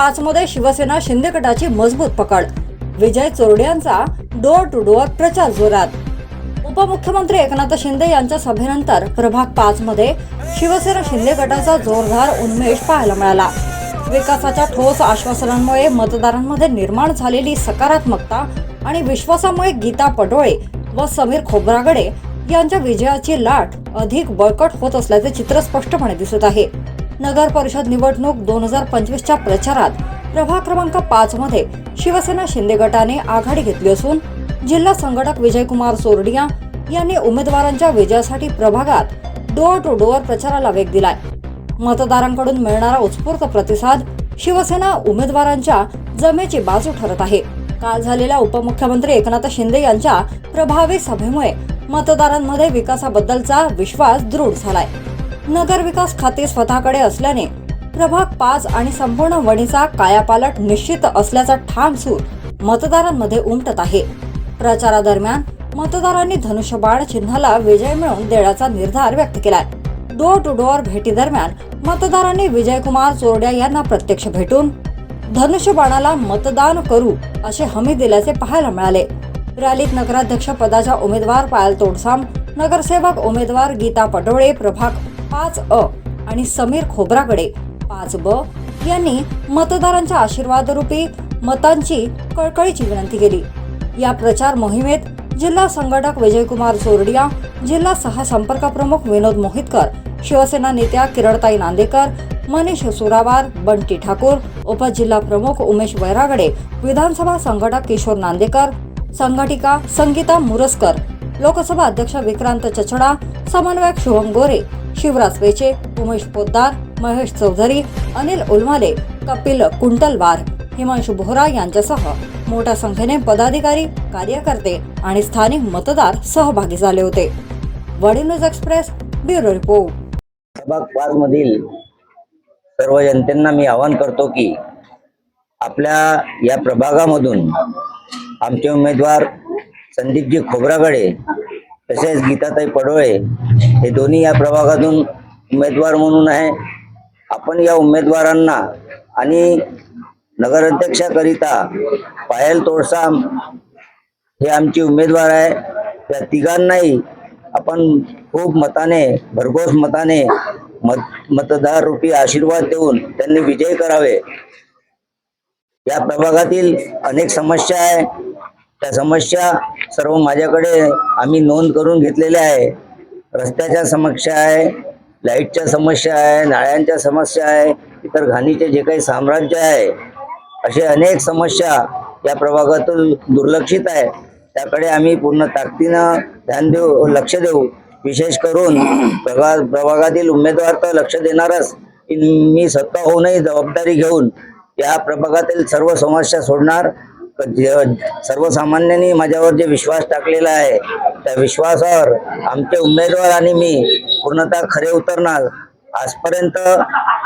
5 मध्ये शिवसेना शिंदे गटाची मजबूत पकड. विजय चोरडियांचा डोर टू डोर प्रचार जोरात. उपमुख्यमंत्री एकनाथ शिंदे यांच्या सभेनंतर प्रभाग 5 मध्ये शिवसेना शिंदे गटाचा जोरदार उन्मेष पाहायला मिळाला. विकासाच्या ठोस आश्वासनांमुळे मतदारांमध्ये निर्माण झालेली सकारात्मकता आणि विश्वासामुळे गीता पडोळे व समीर खोब्रागडे यांच्या विजयाची लाट अधिक बळकट होत असल्याचे चित्र स्पष्टपणे दिसत आहे. नगर परिषद निवडणूक 2025च्या प्रचारात प्रभाग क्रमांक 5 मध्ये शिवसेना शिंदे गटाने आघाडी घेतली असून जिल्हा संघटक विजयकुमार चोरडिया यांनी उमेदवारांच्या विजयासाठी प्रभागात डोर टू डोर प्रचाराला वेग दिलाय. मतदारांकडून मिळणारा उत्स्फूर्त प्रतिसाद शिवसेना उमेदवारांच्या जमेची बाजू ठरत आहे. काल झालेल्या उपमुख्यमंत्री एकनाथ शिंदे यांच्या प्रभावी सभेमुळे मतदारांमध्ये विकासाबद्दलचा विश्वास दृढ झालाय. नगर विकास खाते स्वतःकडे असल्याने प्रभाग 5 आणि संपूर्ण वणीचा कायापालट निश्चित असल्याचा ठाम सूर मतदारांमध्ये उमटत आहे. प्रचारादरम्यान मतदारांनी धनुष्यबाण चिन्हाला विजय मिळवून देण्याचा निर्धार व्यक्त केलाय. डोर टू डोर भेटी दरम्यान मतदारांनी विजयकुमार चोरडिया यांना प्रत्यक्ष भेटून धनुष्यबाणाला मतदान करू अशी हमी दिल्याचे पाहायला मिळाले. रॅलीत नगराध्यक्ष पदाच्या उमेदवार पायल तोडसाम, नगरसेवक उमेदवार गीता पडोळे प्रभाग 5 आणि समीर खोब्रागडे 5 यांनी मतदारांच्या आशीर्वादरूपी मतांची कळकळीची विनंती केली. या प्रचार मोहिमेत जिल्हा संघटक विजयकुमार चोरडिया, जिल्हा सहसंपर्क प्रमुख विनोद मोहितकर, शिवसेना नेत्या किरणताई नांदेकर, मनीष सुरावार, बंटी ठाकूर, उपजिल्हा प्रमुख उमेश वैरागडे, विधानसभा संघटक किशोर नांदेकर, संघटिका संगीता मुरस्कर, लोकसभा अध्यक्ष विक्रांत चचडा, समन्वयक शुभम गोरे, शिवराज पेचे, उमेश पोद्दार, महेश चौधरी, अनिल उलमाले, कपिल कुंटलवार, हिमांशु बोहरा यांच्यासह मोठ्या संख्येने पदाधिकारी, कार्यकर्ते आणि स्थानिक मतदार सहभागी झाले होते. वडी न्यूज एक्सप्रेस ब्युरो रिपोर्ट. प्रभाग 5 मधील सर्व जनतेंना मी आवाहन करतो की आपल्या या प्रभागामधून आमचे उमेदवार संदीपजी खोब्रागडे तसेच गीताताई पडोळे हे दोन्ही या प्रभागातून उमेदवार म्हणून आहे. आपण या उमेदवारांना आणि नगराध्यक्षाकरिता पायल तोडसाम हे आमचे उमेदवार आहे. त्या तिघांनाही आपण खूप मताने, भरघोस मताने मतदार रूपी आशीर्वाद देऊन त्यांनी विजय करावे. या प्रभागातील अनेक समस्या आहे. त्या समस्या सर्व माझ्याकडे आम्ही नोंद करून घेतलेल्या आहे. रस्त्याच्या समस्या आहे, लाईटच्या समस्या आहे, नाळ्यांच्या समस्या आहे, इतर घाणीचे जे काही साम्राज्य आहे, असे अनेक समस्या या प्रभागातून दुर्लक्षित आहे. त्याकडे आम्ही पूर्ण ताकदीनं ध्यान देऊ, लक्ष देऊ. विशेष करून प्रभागातील उमेदवार तर लक्ष देणारच, मी स्वतःहूनही जबाबदारी घेऊन या प्रभागातील सर्व समस्या सोडणार. सर्वसामान्यांनी माझ्यावर जे विश्वास टाकलेला आहे त्या विश्वासावर आमचे उमेदवार आणि मी पूर्णतः खरे उतरणार. आजपर्यंत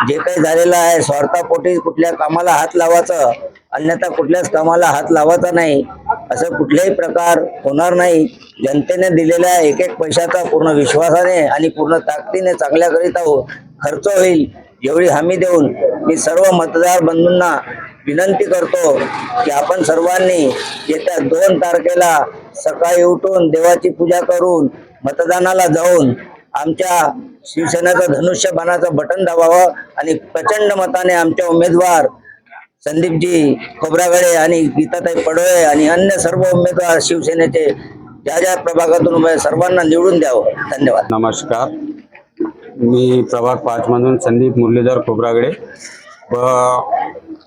जे काही झालेलं आहे स्वार्थापोटी कुठल्या कामाला हात लावायचं, अन्यथा कुठल्याच कामाला हात लावायचा नाही, असं कुठलाही प्रकार होणार नाही. जनतेने दिलेल्या एक एक पैशाचा पूर्ण विश्वासाने आणि पूर्ण ताकदीने चांगल्याकरिता खर्च होईल एवढी हमी देऊन मी सर्व मतदार बंधूंना विनंती करतो की आपण सर्वांनी येत्या 2 तारखेला सकाळी उठून देवाची पूजा करून मतदानाला जाऊन आमच्या शिवसेनेचं धनुष्यबाणाचं बटन दाबावं आणि प्रचंड मताने आमच्या उमेदवार संदीपजी खोब्रागडे आणि गीताताई पडोळे आणि अन्य सर्व उमेदवार शिवसेनेचे ज्या ज्या प्रभागातून उमेदवार सर्वांना निवडून द्यावं. धन्यवाद. नमस्कार, मी प्रभाग 5 मधून संदीप मुरलीधर खोब्रागडे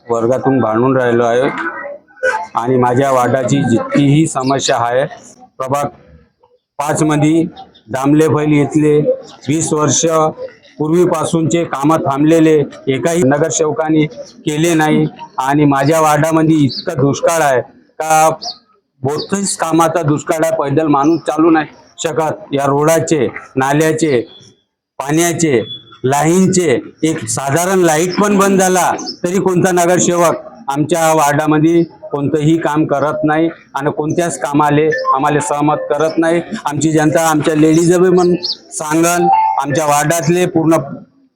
वर्गातून भांडून राहिलो आहे आणि माझ्या वार्डाची जितकीही समस्या आहे, प्रभाग 5 मध्ये दामले फैल येथले 20 वर्ष पूर्वीपासूनचे कामं थांबलेले एकाही नगरसेवकांनी केले नाही आणि माझ्या वार्डामध्ये इतका दुष्काळ आहे का बहुतेक कामाचा दुष्काळ आहे. पैदल माणूस चालू नाही शकत. या रोडाचे, नाल्याचे, पाण्याचे, लाईनचे, एक साधारण लाईट पण बंद झाला तरी कोणता नगरसेवक आमच्या वार्डामध्ये कोणतंही काम करत नाही आणि कोणत्याच कामाले आम्हाला सहमत करत नाही. आमची जनता आमच्या लेडीज पण सांगन, आमच्या वार्डातले पूर्ण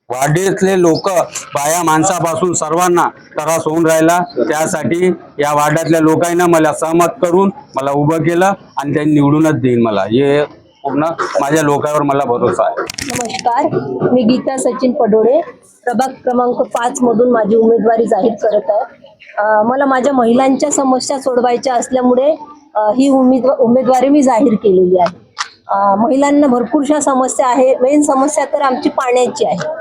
वार्डातले लोक बाया माणसापासून सर्वांना त्रास होऊन राहिला. त्यासाठी या वार्डातल्या लोकांना मला सहमत करून मला उभं केलं आणि त्यांनी निवडूनच देईन मला. हे पूर्ण माझ्या लोकांवर मला भरोसा आहे. नमस्कार, मी गीता सचिन पडोळे, प्रभाग क्रमांक 5 मधून माझी उमेदवारी जाहीर करत आहे. मला माझ्या महिलांच्या समस्या सोडवायच्या असल्यामुळे ही उमेदवारी मी जाहीर केलेली आहे. महिलांना भरपूरशा समस्या आहे. मेन समस्या तर आमची पाण्याची आहे.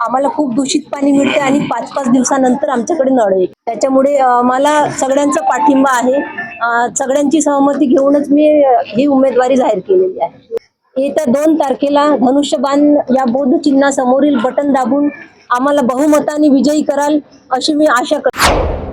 आम्हाला खूप दूषित पाणी मिळते आणि 5-5 दिवसानंतर आमच्याकडे नळ येते. त्याच्यामुळे मला सगळ्यांचा पाठिंबा आहे. सगळ्यांची सहमती घेऊनच मी ही उमेदवारी जाहीर केलेली आहे. येत्या 2 तारखेला धनुष्यबाण या बोध चिन्हासमोरील बटन दाबून आम्हाला बहुमताने विजयी कराल अशी मी आशा करते.